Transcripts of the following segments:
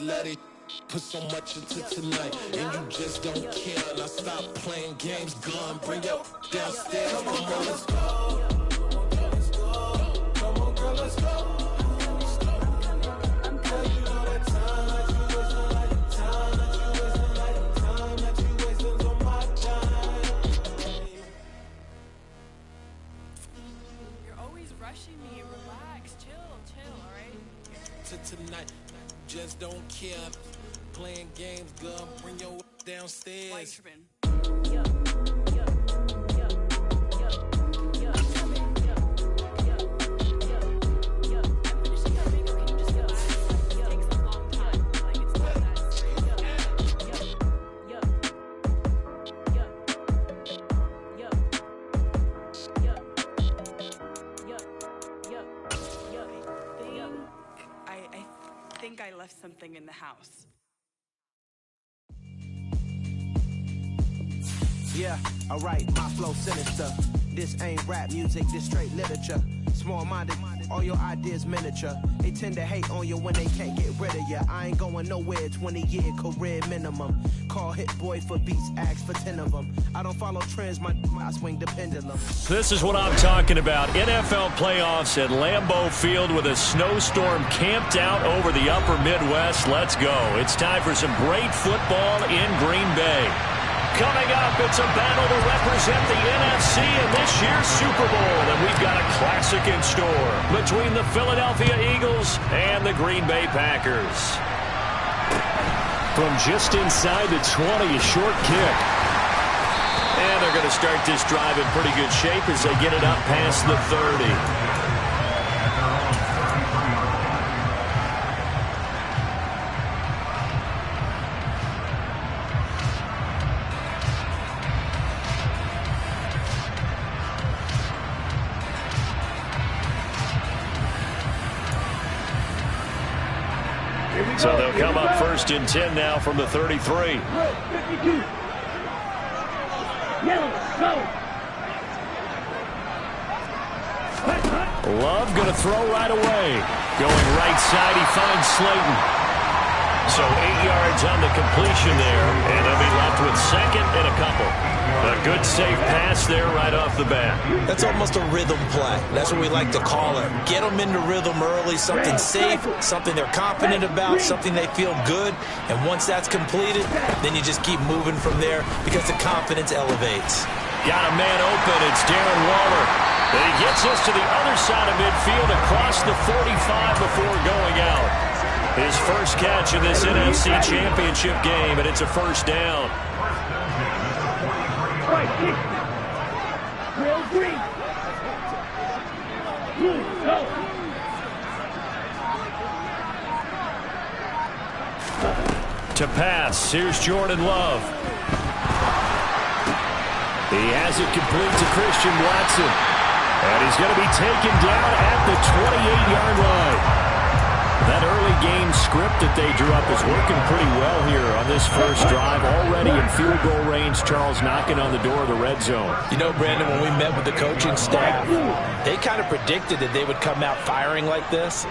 let it put so much into tonight, and you just don't care. Now stop playing games, gun, bring your downstairs. Come on, girl, let's go. Come on, girl, let's go. Tonight, just don't care. Playing games, girl, bring your downstairs. I left something in the house. Yeah, alright, my flow sinister. This ain't rap music, this straight literature. Small-minded, all your ideas miniature. They tend to hate on you when they can't get rid of you. I ain't going nowhere, 20-year career minimum. Call Hit Boy for beats, ask for 10 of them. I don't follow trends, I swing the pendulum. This is what I'm talking about. NFL playoffs at Lambeau Field with a snowstorm camped out over the upper Midwest. Let's go. It's time for some great football in Green Bay. Coming up, it's a battle to represent the NFC in this year's Super Bowl, and we've got a classic in store between the Philadelphia Eagles and the Green Bay Packers. From just inside the 20, a short kick. And they're going to start this drive in pretty good shape as they get it up past the 30. So they'll come up 1st and 10 now from the 33. 52. Yellow, go. Love going to throw right away. Going right side, he finds Slayton. So 8 yards on the completion there, and they'll be left with 2nd and a couple. A good safe pass there right off the bat. That's almost a rhythm play. That's what we like to call it. Get them into rhythm early, something safe, something they're confident about, something they feel good. And once that's completed, then you just keep moving from there because the confidence elevates. Got a man open. It's Darren Waller. And he gets us to the other side of midfield across the 45 before going out. His first catch of this NFC Championship game, and it's a 1st down. Right, Real green. Blue, go. To pass, here's Jordan Love. He has it complete to Christian Watson. And he's going to be taken down at the 28-yard line. That early game script that they drew up is working pretty well here on this first drive. Already in field goal range, Charles knocking on the door of the red zone. You know, Brandon, when we met with the coaching staff, they kind of predicted that they would come out firing like this.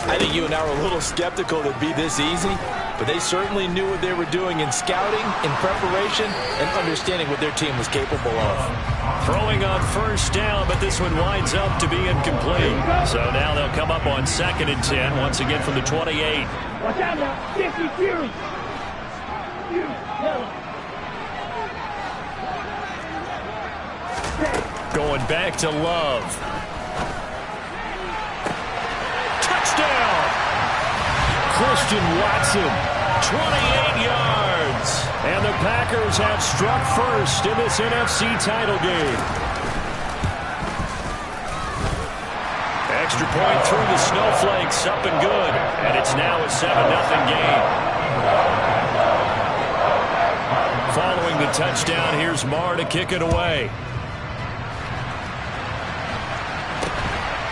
I think you and I were a little skeptical that it'd be this easy, but they certainly knew what they were doing in scouting, in preparation, and understanding what their team was capable of. Throwing on 1st down, but this one winds up to be incomplete. So now they'll come up on 2nd and 10, once again from the 28. Watch out now, 50 Fury. Going back to Love. Touchdown! Christian Watson, 28 yards. And the Packers have struck first in this NFC title game. Extra point through the snowflakes, up and good. And it's now a 7-0 game. Following the touchdown, here's Marr to kick it away.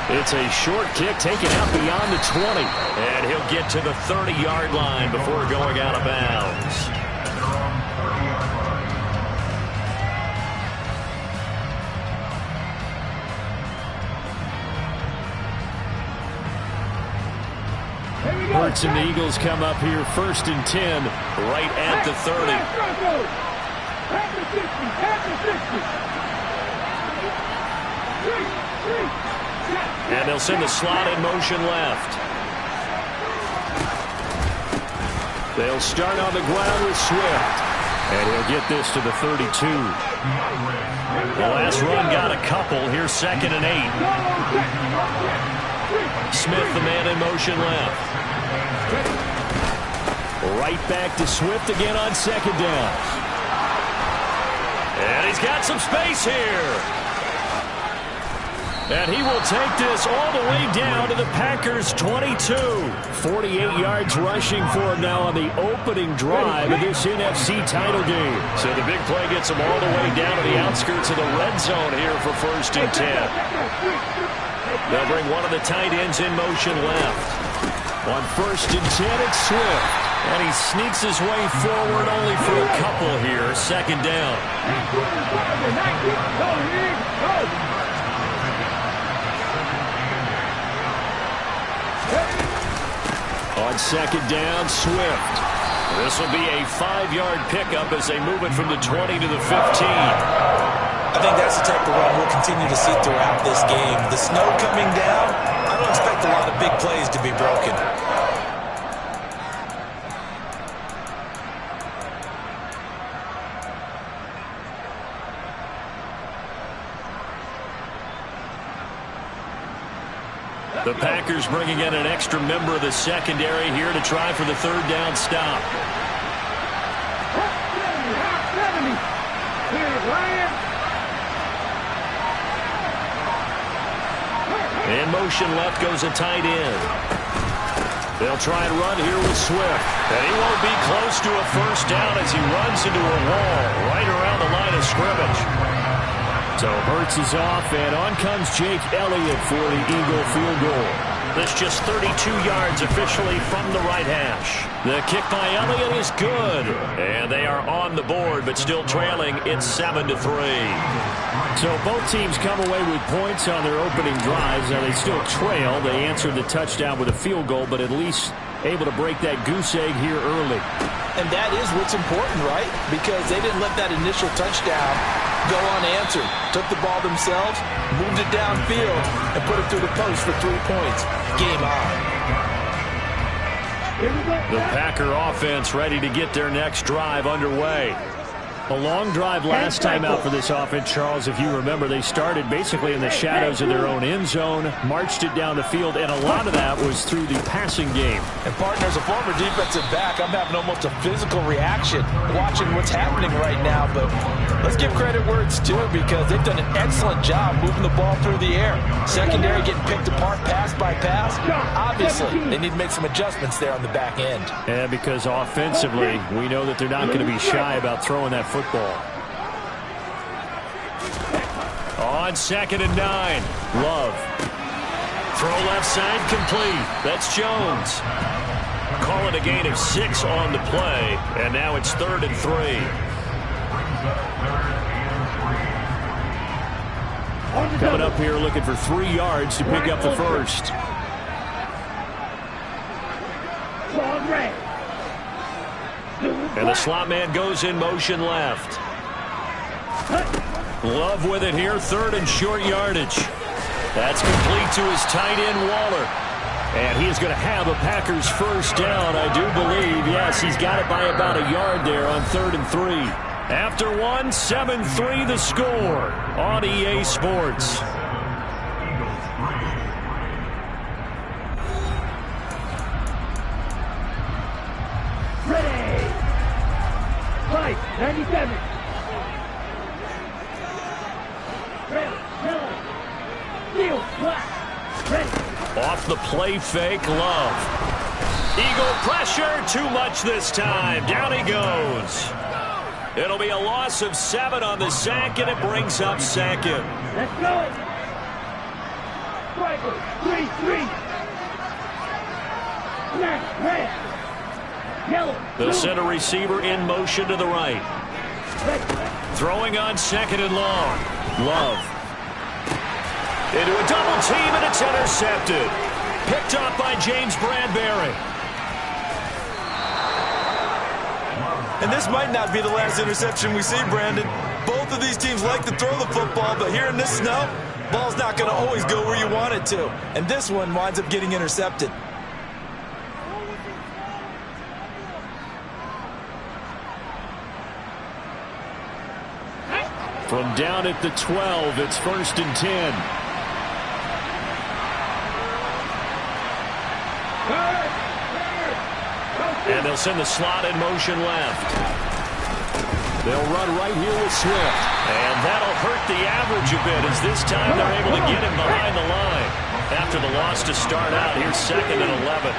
It's a short kick taken out beyond the 20. And he'll get to the 30-yard line before going out of bounds. Hurts and the Eagles come up here 1st and 10 right at the 30. And they'll send the slot in motion left. They'll start on the ground with Swift. And he'll get this to the 32. The last run got a couple. Here's 2nd and 8. Smith, the man in motion left. Right back to Swift again on 2nd down. And he's got some space here. And he will take this all the way down to the Packers' 22. 48 yards rushing for him now on the opening drive of this NFC title game. So the big play gets him all the way down to the outskirts of the red zone here for 1st and 10. They'll bring one of the tight ends in motion left. On 1st and 10, it's Swift. And he sneaks his way forward only for a couple here. 2nd down. On 2nd down, Swift. This will be a 5-yard pickup as they move it from the 20 to the 15. I think that's the type of run we'll continue to see throughout this game. The snow coming down, I don't expect a lot of big plays to be broken. The Packers bringing in an extra member of the secondary here to try for the 3rd down stop. In motion left goes a tight end. They'll try and run here with Swift. And he won't be close to a 1st down as he runs into a wall right around the line of scrimmage. So Hurts is off, and on comes Jake Elliott for the Eagle field goal. This just 32 yards officially from the right hash. The kick by Elliott is good. And they are on the board, but still trailing. It's 7-3. So both teams come away with points on their opening drives. Now they still trail. They answered the touchdown with a field goal, but at least able to break that goose egg here early. And that is what's important, right? Because they didn't let that initial touchdown go unanswered. Took the ball themselves, moved it downfield, and put it through the post for 3 points. Game on. The Packer offense ready to get their next drive underway. A long drive last time out for this offense, Charles. If you remember, they started basically in the shadows of their own end zone, marched it down the field, and a lot of that was through the passing game. And partner, as a former defensive back, I'm having almost a physical reaction watching what's happening right now. But let's give credit where it's due, because they've done an excellent job moving the ball through the air. Secondary getting picked apart pass by pass. Obviously, they need to make some adjustments there on the back end. And because offensively, we know that they're not going to be shy about throwing that football. On 2nd and 9, Love. Throw left side complete. That's Jones. Call it a gain of 6 on the play, and now it's 3rd and 3. Coming up here looking for 3 yards to pick up the first. And the slot man goes in motion left. Love with it here, 3rd and short yardage. That's complete to his tight end, Waller. And he is going to have a Packers 1st down, I do believe. Yes, he's got it by about a yard there on 3rd and 3. After one, 7-3 the score on EA Sports. Ready. Fight, 97. Off the play fake, Love. Eagle pressure, too much this time. Down he goes. It'll be a loss of 7 on the sack, and it brings up 2nd. Let's go. Striker, 3-3. Snap, red. Yellow. The center receiver in motion to the right. Throwing on 2nd and long. Love. Into a double team, and it's intercepted. Picked up by James Bradbury. And this might not be the last interception we see, Brandon. Both of these teams like to throw the football, but here in this snow, ball's not going to always go where you want it to. And this one winds up getting intercepted. From down at the 12, it's 1st and 10. And they'll send the slot in motion left. They'll run right here with Swift. And that'll hurt the average a bit as this time they're able to get him behind the line. After the loss to start out, here's 2nd and 11.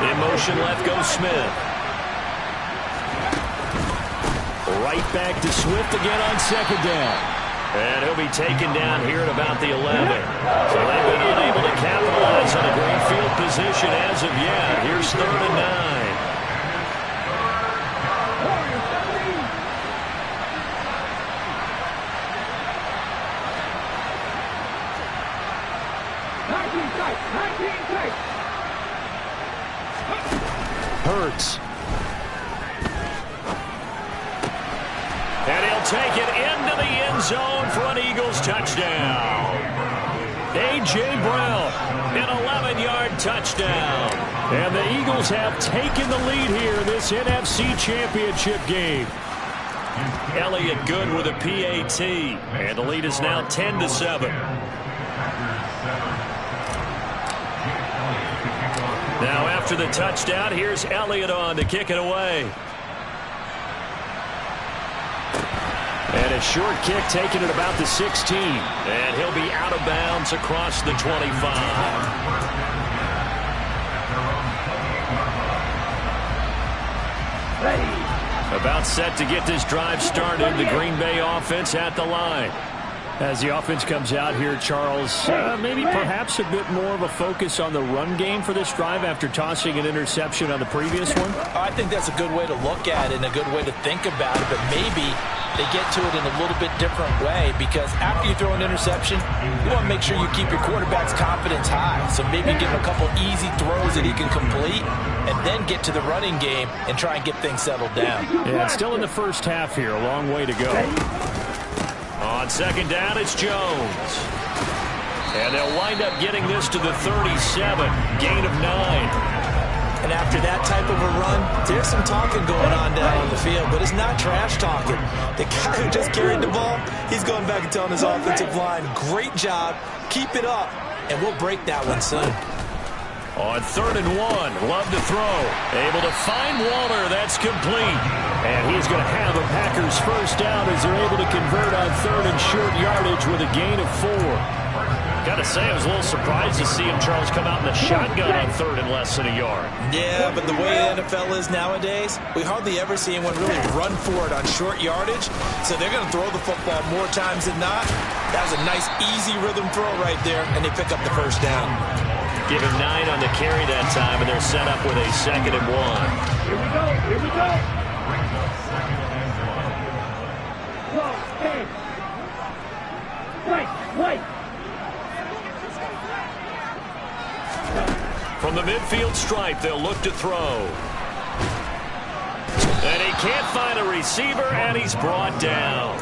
In motion left goes Smith. Right back to Swift again on 2nd down. And he'll be taken down here at about the 11. So they've been unable to capitalize on a great field position as of yet. Here's 3rd and 9. Hurts. And he'll take it into the end zone for an Eagles touchdown. A.J. Brown, an 11-yard touchdown. And the Eagles have taken the lead here in this NFC Championship game. Elliott good with a PAT. And the lead is now 10-7. Now after the touchdown, here's Elliott on to kick it away. And a short kick taken at about the 16. And he'll be out of bounds across the 25. About set to get this drive started. The Green Bay offense at the line. As the offense comes out here, Charles, maybe perhaps a bit more of a focus on the run game for this drive after tossing an interception on the previous one? I think that's a good way to look at it and a good way to think about it, but maybe they get to it in a little bit different way because after you throw an interception, you want to make sure you keep your quarterback's confidence high. So maybe give him a couple easy throws that he can complete and then get to the running game and try and get things settled down. Yeah, it's still in the first half here. A long way to go. On 2nd down, it's Jones. And they'll wind up getting this to the 37. Gain of 9. And after that type of a run, there's some talking going on down on the field, but it's not trash talking. The guy who just carried the ball, he's going back and telling his offensive line, great job, keep it up, and we'll break that one soon. On 3rd and 1, Love to throw. Able to find Waller. That's complete. And he's going to have a Packers first down as they're able to convert on 3rd and short yardage with a gain of 4. Got to say, I was a little surprised to see him, Charles, come out in the shotgun on 3rd and less than a yard. Yeah, but the way the NFL is nowadays, we hardly ever see anyone really run for it on short yardage. So they're going to throw the football more times than not. That was a nice, easy rhythm throw right there, and they pick up the first down. Give him 9 on the carry that time, and they're set up with a 2nd and 1. Here we go, here we go. Close, stand. Right. From the midfield stripe, they'll look to throw. And he can't find a receiver, and he's brought down.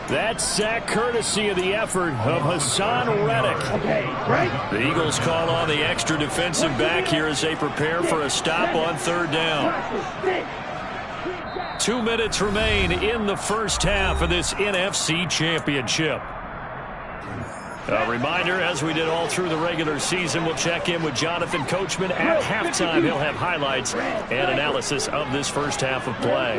That sack courtesy of the effort of Hassan Reddick. Okay, right. The Eagles call on the extra defensive back here as they prepare for a stop on 3rd down. 2 minutes remain in the first half of this NFC Championship. A reminder, as we did all through the regular season, we'll check in with Jonathan Coachman at halftime. He'll have highlights and analysis of this first half of play.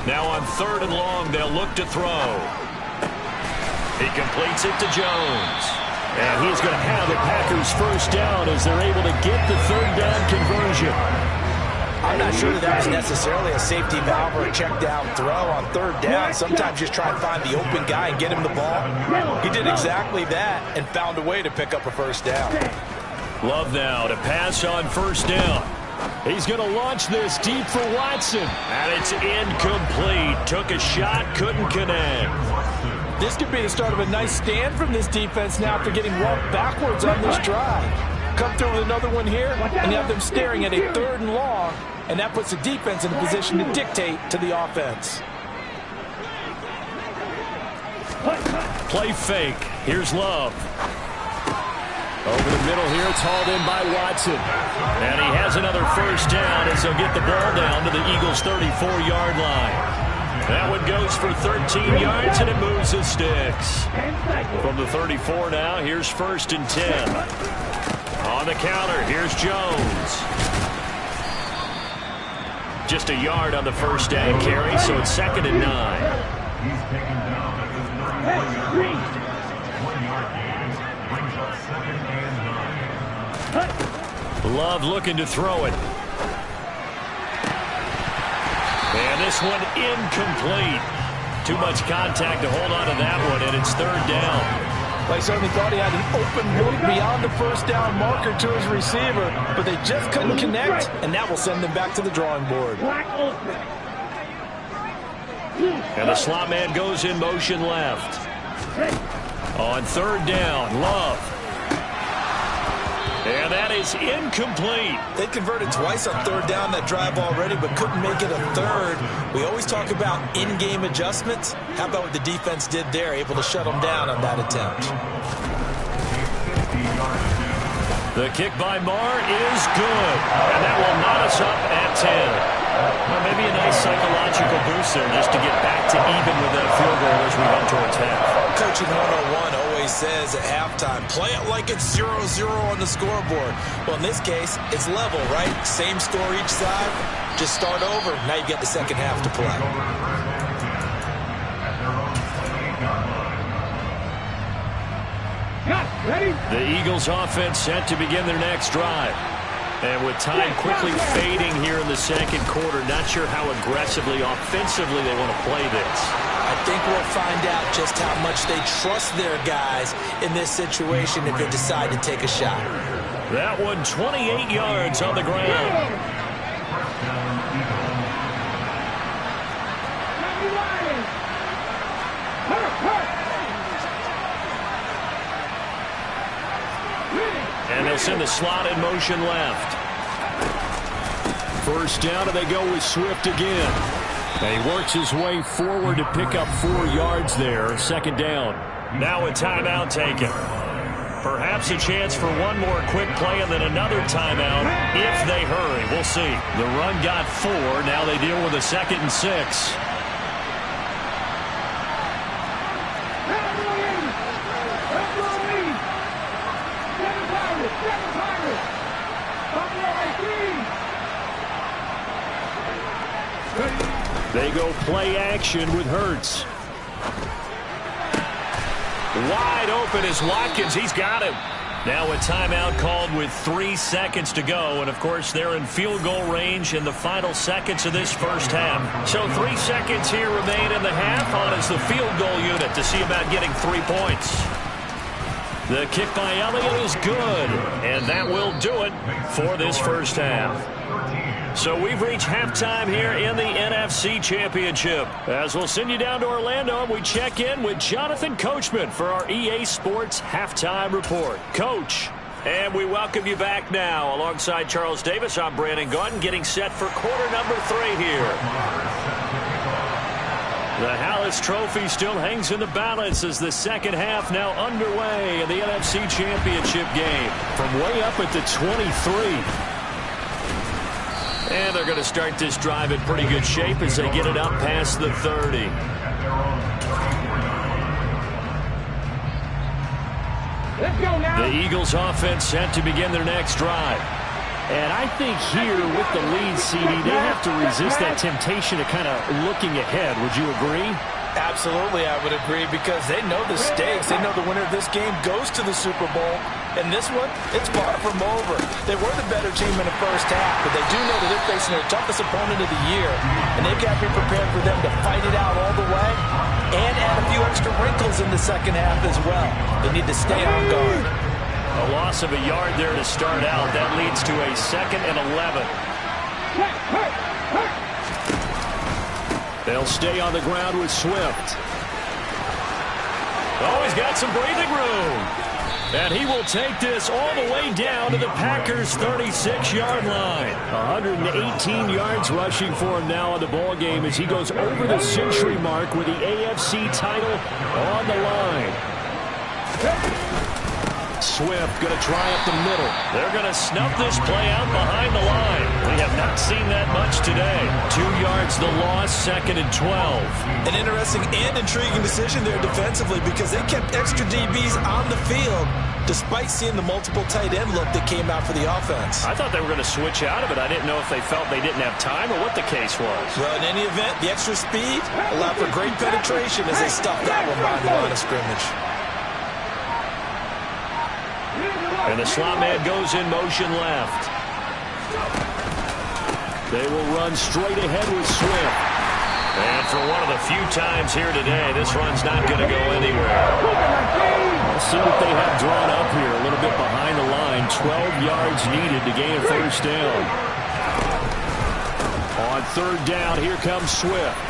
Now on 3rd and long, they'll look to throw. He completes it to Jones. And he's going to have the Packers first down as they're able to get the 3rd down conversion. I'm not sure that was necessarily a safety valve or a check down throw on 3rd down. Sometimes just try and find the open guy and get him the ball. He did exactly that and found a way to pick up a first down. Love now to pass on 1st down. He's going to launch this deep for Watson. And it's incomplete. Took a shot, couldn't connect. This could be the start of a nice stand from this defense now after getting walked backwards on this drive. Come through with another one here, and you have them staring at a 3rd and long, and that puts the defense in a position to dictate to the offense. Play fake. Here's Love. Over the middle here, it's hauled in by Watson. And he has another first down as they'll get the ball down to the Eagles' 34-yard line. That one goes for 13 yards, and it moves the sticks. From the 34 now, here's 1st and 10. On the counter, here's Jones. Just a yard on the first down carry, so it's 2nd and 9. He's taken down at the 9-yard line. 1-yard gain brings up 2nd and 9. Love looking to throw it. And this one incomplete. Too much contact to hold on to that one, and it's 3rd down. I certainly thought he had an open look beyond the first down marker to his receiver, but they just couldn't connect, and that will send them back to the drawing board. And the slot man goes in motion left. On 3rd down, Love. And that is incomplete. They converted twice on 3rd down that drive already, but couldn't make it a 3rd. We always talk about in-game adjustments. How about what the defense did there, able to shut them down on that attempt? The kick by Marr is good. And that will knot us up at 10. Well, maybe a nice psychological boost there just to get back to even with that field goal as we head towards half. Coaching 101 always says at halftime, play it like it's 0-0 on the scoreboard. Well, in this case, it's level, right? Same score each side. Just start over. Now you get the second half to play. The Eagles offense set to begin their next drive. And with time quickly fading here in the second quarter, not sure how aggressively, offensively they want to play this. I think we'll find out just how much they trust their guys in this situation if they decide to take a shot. That one 28 yards on the ground. And they'll send the slot in motion left. First down, and they go with Swift again. And he works his way forward to pick up 4 yards there. 2nd down. Now a timeout taken. Perhaps a chance for one more quick play and then another timeout if they hurry. We'll see. The run got 4. Now they deal with a 2nd and 6. They go play action with Hurts. Wide open is Watkins. He's got him. Now a timeout called with 3 seconds to go. And, of course, they're in field goal range in the final seconds of this first half. So 3 seconds here remain in the half on as the field goal unit to see about getting 3 points. The kick by Elliott is good. And that will do it for this first half. So we've reached halftime here in the NFC Championship. As we'll send you down to Orlando, and we check in with Jonathan Coachman for our EA Sports Halftime Report. Coach, and we welcome you back now. Alongside Charles Davis, I'm Brandon Gaudin, getting set for quarter number 3 here. The Hallis Trophy still hangs in the balance as the second half now underway in the NFC Championship game. From way up at the 23. And they're going to start this drive in pretty good shape as they get it up past the 30. Let's go now. The Eagles offense set to begin their next drive. And I think here with the lead, CD, they have to resist that temptation of kind of looking ahead. Would you agree? Absolutely, I would agree, because they know the stakes. They know the winner of this game goes to the Super Bowl. And this one, it's far from over. They were the better team in the first half, but they do know that they're facing their toughest opponent of the year. And they've got to be prepared for them to fight it out all the way and add a few extra wrinkles in the second half as well. They need to stay on guard. A loss of a yard there to start out. That leads to a 2nd and 11. They'll stay on the ground with Swift. Oh, he's got some breathing room. And he will take this all the way down to the Packers' 36-yard line. 118 yards rushing for him now in the ball game as he goes over the century mark with the AFC title on the line. Swift going to try up the middle. They're going to snuff this play out behind the line. We have not seen that much today. 2 yards the loss, 2nd and 12. An interesting and intriguing decision there defensively because they kept extra DBs on the field despite seeing the multiple tight end look that came out for the offense. I thought they were going to switch out of it. I didn't know if they felt they didn't have time or what the case was. Well, in any event, the extra speed allowed for great penetration as they stuffed that one behind the line of scrimmage. And the slot man goes in motion left. They will run straight ahead with Swift. And for one of the few times here today, this run's not going to go anywhere. Let's see what they have drawn up here. A little bit behind the line. 12 yards needed to gain a first down. On 3rd down, here comes Swift.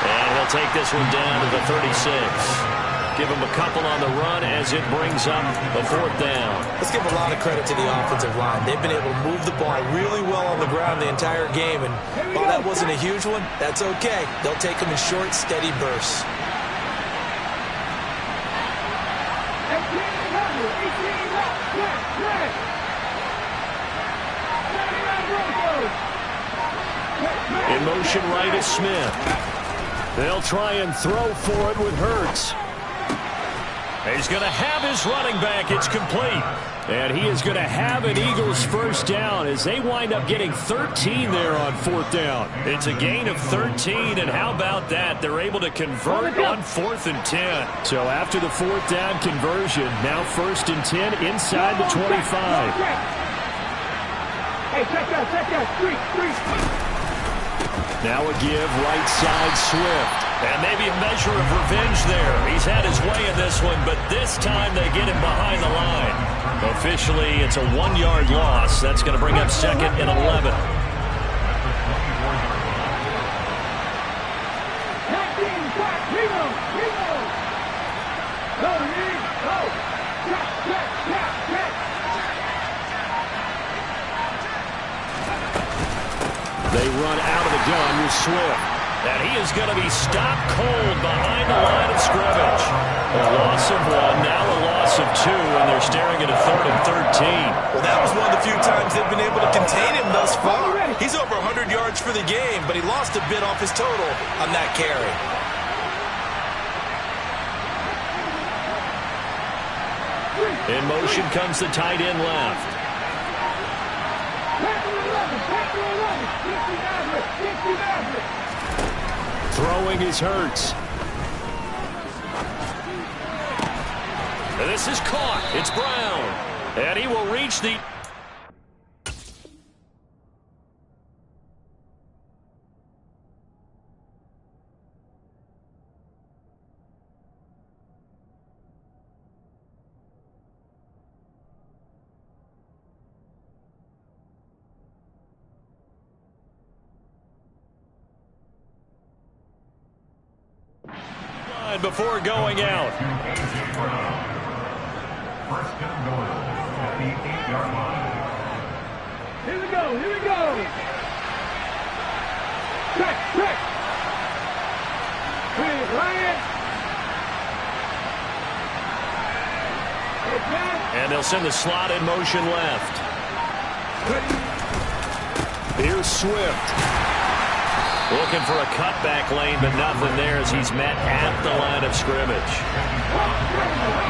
And he'll take this one down to the 36. Give him a couple on the run as it brings up the 4th down. Let's give a lot of credit to the offensive line. They've been able to move the ball really well on the ground the entire game. And while that wasn't a huge one, that's okay. They'll take them in short, steady bursts. In motion right is Smith. They'll try and throw for it with Hurts. He's going to have his running back. It's complete. And he is going to have an Eagles first down as they wind up getting 13 there on 4th down. It's a gain of 13, and how about that? They're able to convert on 4th and 10. So after the 4th down conversion, now 1st and 10 inside the 25. Hey, check that. Street. Now a give, right side Swift. And maybe a measure of revenge there. He's had his way in this one, but this time they get him behind the line. Officially, it's a 1-yard loss. That's going to bring up 2nd and 11. They run out of the gun with Swift. And he is going to be stopped cold behind the line of scrimmage. A loss of 1, now a loss of 2, and they're staring at a 3rd and 13. Well, that was one of the few times they've been able to contain him thus far. He's over 100 yards for the game, but he lost a bit off his total on that carry. In motion comes the tight end left. Throwing is Hurts. And this is caught. It's Brown. And he will reach the... before going out. First and goal at the 8-yard line. Here we go. Check. And they'll send the slot in motion left. Here's Swift. Looking for a cutback lane, but nothing there as he's met at the line of scrimmage.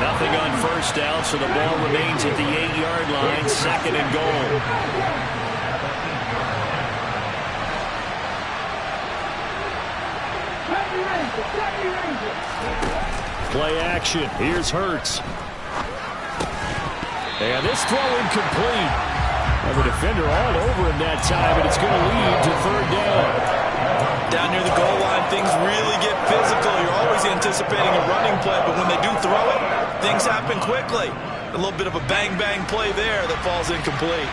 Nothing on first down, so the ball remains at the 8-yard line, 2nd and goal. Play action. Here's Hurts. And this throw incomplete. And the defender all over him that time, and it's going to lead to 3rd down. Down near the goal line, things really get physical. You're always anticipating a running play, but when they do throw it, things happen quickly. A little bit of a bang-bang play there that falls incomplete.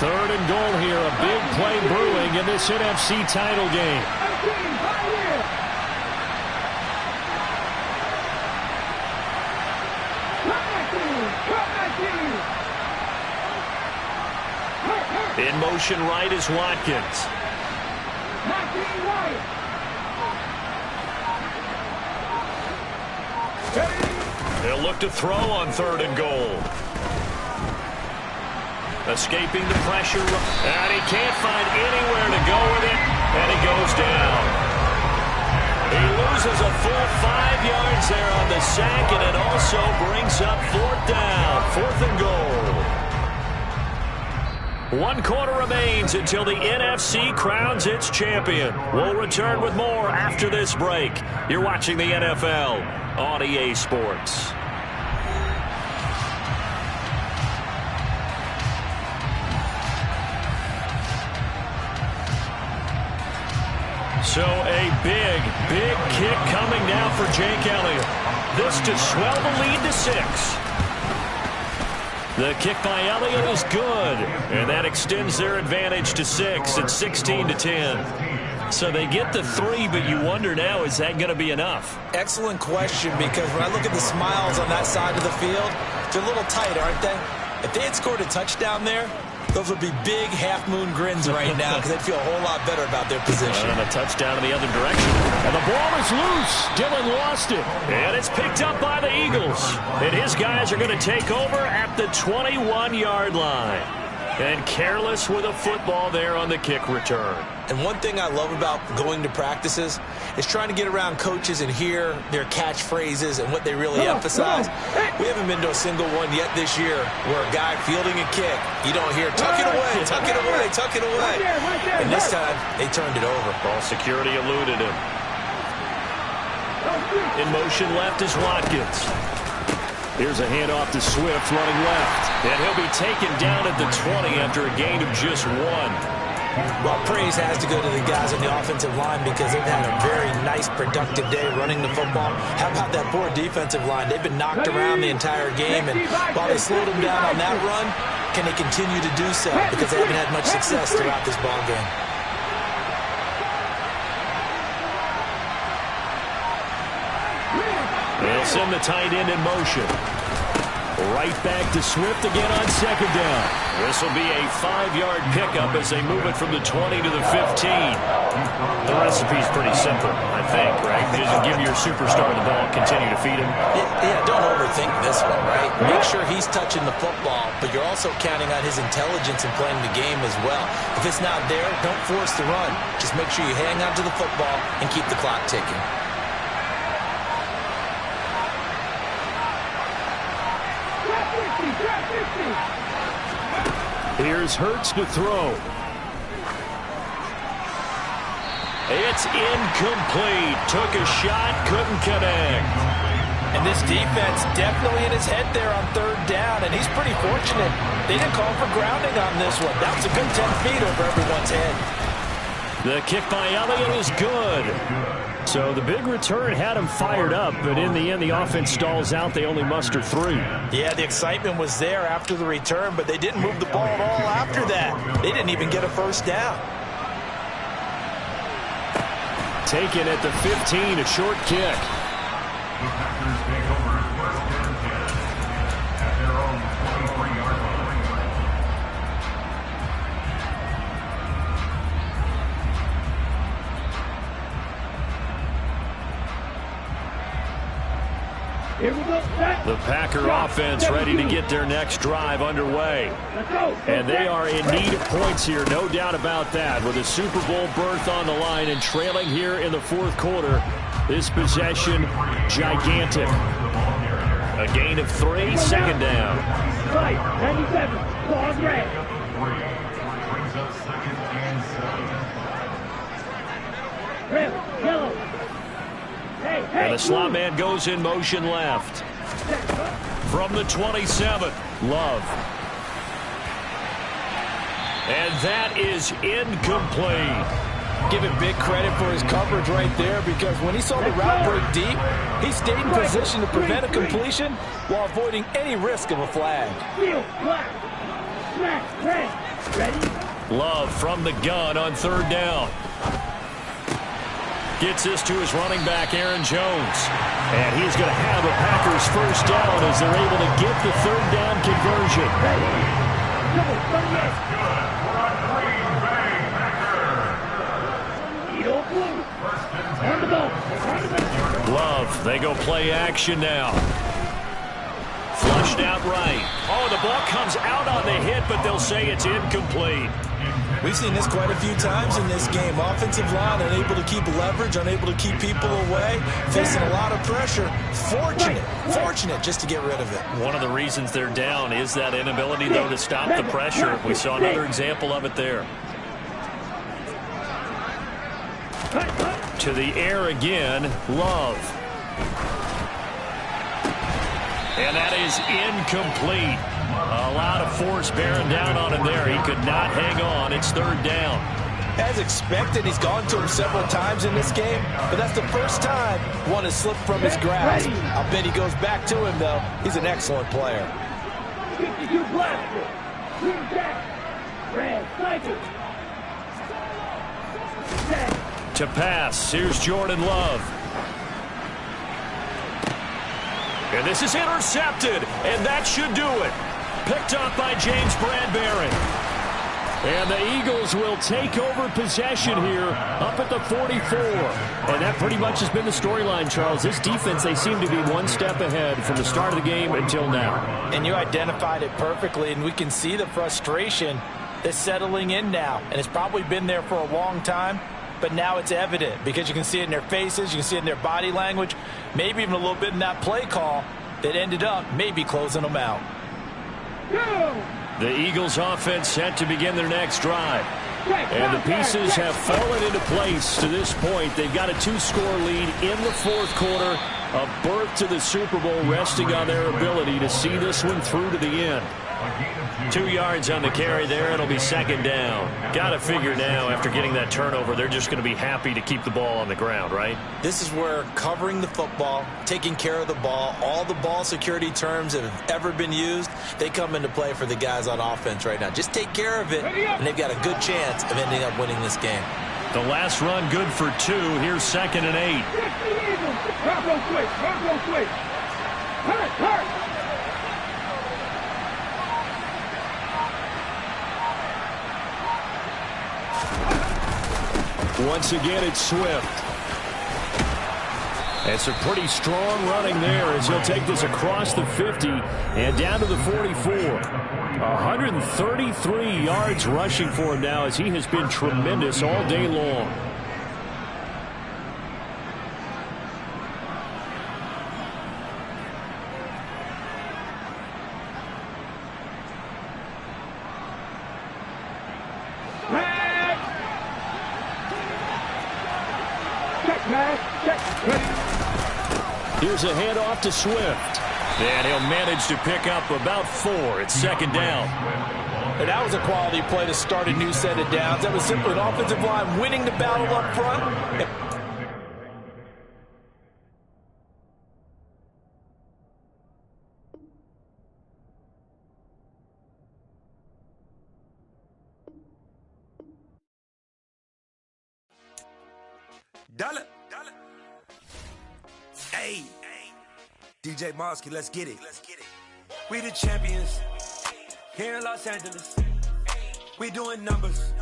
3rd and goal here, a big play brewing in this NFC title game. In motion right is Watkins. They'll look to throw on 3rd and goal. Escaping the pressure, and he can't find anywhere to go with it, and he goes down. He loses a full 5 yards there on the sack, and it also brings up 4th down, 4th and goal. 1 quarter remains until the NFC crowns its champion. We'll return with more after this break. You're watching the NFL on EA Sports. So a big kick coming now for Jake Elliott. This to swell the lead to 6. The kick by Elliott is good, and that extends their advantage to 6 at 16-10. So they get the 3, but you wonder now, is that going to be enough? Excellent question, because when I look at the smiles on that side of the field, they're a little tight, aren't they? If they had scored a touchdown there, those would be big half-moon grins right now because they'd feel a whole lot better about their position. And a touchdown in the other direction. And the ball is loose. Dillon lost it. And it's picked up by the Eagles. And his guys are going to take over at the 21-yard line. And careless with a football there on the kick return. And one thing I love about going to practices is trying to get around coaches and hear their catchphrases and what they really emphasize. We haven't been to a single one yet this year where a guy fielding a kick, you don't hear, tuck it away, tuck it away, tuck it away. And this time, they turned it over. Ball security eluded him. In motion left is Watkins. Here's a handoff to Swift running left. And he'll be taken down at the 20 after a gain of just 1. Well, praise has to go to the guys on the offensive line because they've had a very nice, productive day running the football. How about that poor defensive line? They've been knocked around the entire game, and while they slowed them down on that run, can they continue to do so? Because they haven't had much success throughout this ball game. They'll send the tight end in motion. Right back to Swift again on 2nd down. This will be a 5-yard pickup as they move it from the 20 to the 15. The recipe's pretty simple, I think, right? Just give your superstar the ball, continue to feed him. Yeah, don't overthink this one, right? Make sure he's touching the football, but you're also counting on his intelligence in playing the game as well. If it's not there, don't force the run. Just make sure you hang on to the football and keep the clock ticking. Here's Hurts to throw. It's incomplete. Took a shot, couldn't connect. And this defense definitely in his head there on 3rd down, and he's pretty fortunate. They didn't call for grounding on this one. That was a good 10 feet over everyone's head. The kick by Elliott is good. So the big return had him fired up, but in the end, the offense stalls out. They only muster 3. Yeah, the excitement was there after the return, but they didn't move the ball at all after that. They didn't even get a 1st down. Taken at the 15, a short kick. The Packers take over at 1st and 10 at their own 23-yard line. Here we go. The Packer offense ready to get their next drive underway. And they are in need of points here, no doubt about that. With a Super Bowl berth on the line and trailing here in the 4th quarter, this possession gigantic. A gain of 3, 2nd down. 97, ball red. Brings up 2nd and 7. Red, yellow. And the slot man goes in motion left. From the 27, Love. And that is incomplete. Give him big credit for his coverage right there, because when he saw the route break deep, he stayed in position to prevent a completion while avoiding any risk of a flag. Love from the gun on 3rd down. Gets this to his running back, Aaron Jones. And he's going to have a Packers first down as they're able to get the third down conversion. That's good for a Green Bay Packers. Love, they go play action now. Flushed out right. Oh, the ball comes out on the hit, but they'll say it's incomplete. We've seen this quite a few times in this game. Offensive line unable to keep leverage, unable to keep people away, facing a lot of pressure. Fortunate just to get rid of it. One of the reasons they're down is that inability, though, to stop the pressure. We saw another example of it there. To the air again, Love. And that is incomplete. A lot of force bearing down on him there. He could not hang on. It's third down. As expected, he's gone to him several times in this game, but that's the first time one has slipped from his grasp. I'll bet he goes back to him, though. He's an excellent player. 52 blaster. Green Jack. Red Sniper. To pass, here's Jordan Love. And this is intercepted, and that should do it. Picked up by James Bradbury. And the Eagles will take over possession here up at the 44. And that pretty much has been the storyline, Charles. This defense, they seem to be one step ahead from the start of the game until now. And you identified it perfectly, and we can see the frustration that's settling in now. And it's probably been there for a long time, but now it's evident because you can see it in their faces, you can see it in their body language, maybe even a little bit in that play call that ended up maybe closing them out. The Eagles offense set to begin their next drive. And the pieces have fallen into place to this point. They've got a 2-score lead in the fourth quarter. A berth to the Super Bowl resting on their ability to see this one through to the end. 2 yards on the carry there. It'll be second down. Got to figure now after getting that turnover, they're just going to be happy to keep the ball on the ground, right? This is where covering the football, taking care of the ball, all the ball security terms that have ever been used, they come into play for the guys on offense right now. Just take care of it, and they've got a good chance of ending up winning this game. The last run good for 2. Here's 2nd and 8. Bronco switch. Hurt. Once again, it's Swift. It's a pretty strong running there as he'll take this across the 50 and down to the 44. 133 yards rushing for him now as he has been tremendous all day long. Here's a handoff to Swift. And he'll manage to pick up about 4. It's second down. And that was a quality play to start a new set of downs. That was simply an offensive line winning the battle up front. Dollar. Hey, DJ Mosky, let's get it. We the champions here in Los Angeles. We doing numbers.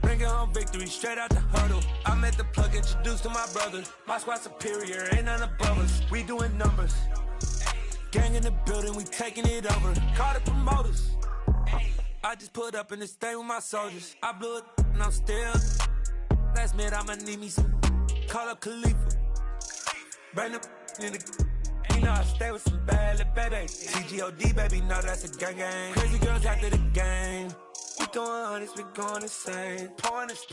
Bringing home victory straight out the huddle. I'm at the plug, introduced to my brother. My squad superior, ain't none above us. We doing numbers. Gang in the building, we taking it over. Call the promoters. I just put up in this thing with my soldiers. I blew it and I'm still. Last minute, I'ma need me some. Call up Khalifa. Bring up in the. You know I stay with some bad little baby. TGOD, baby, know that's a gang gang. Crazy girls after the game. We throwing hundreds, we going insane. Pouring this.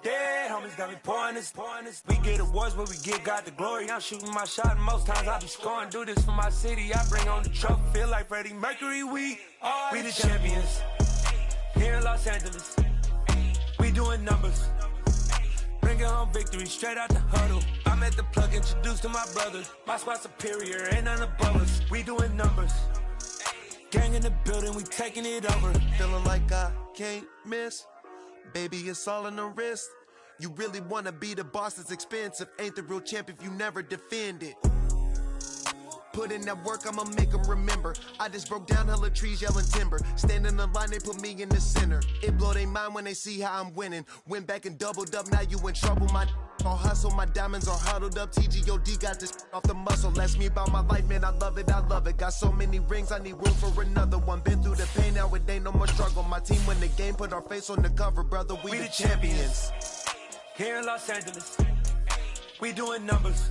Dead homies got me pouring this. We get awards, but we give God the glory. I'm shooting my shot, and most times I be scoring. Do this for my city, I bring on the trophy. Feel like Freddie Mercury, we the champions. Here in Los Angeles, we doing numbers. Bringing home victory straight out the huddle. I'm at the plug, introduced to my brother. My squad superior, ain't none above us. We doing numbers. Gang in the building, we taking it over. Feeling like I can't miss. Baby, it's all in the wrist. You really wanna be the boss, it's expensive. Ain't the real champ if you never defend it. Put in that work, I'ma make them remember. I just broke down hella trees, yelling timber. Stand in the line, they put me in the center. It blow they mind when they see how I'm winning. Went back and doubled up, now you in trouble. My all hustle, my diamonds are huddled up. TGOD got this off the muscle. That's me about my life, man, I love it, I love it. Got so many rings, I need room for another one. Been through the pain, now it ain't no more struggle. My team win the game, put our face on the cover, brother. We the champions. Here in Los Angeles, we doing numbers.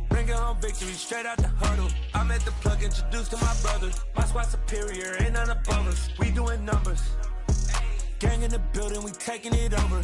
Bringing home victory straight out the huddle. I'm at the plug, introduced to my brothers. My squad superior, ain't none above us. We doing numbers. Gang in the building, we taking it over.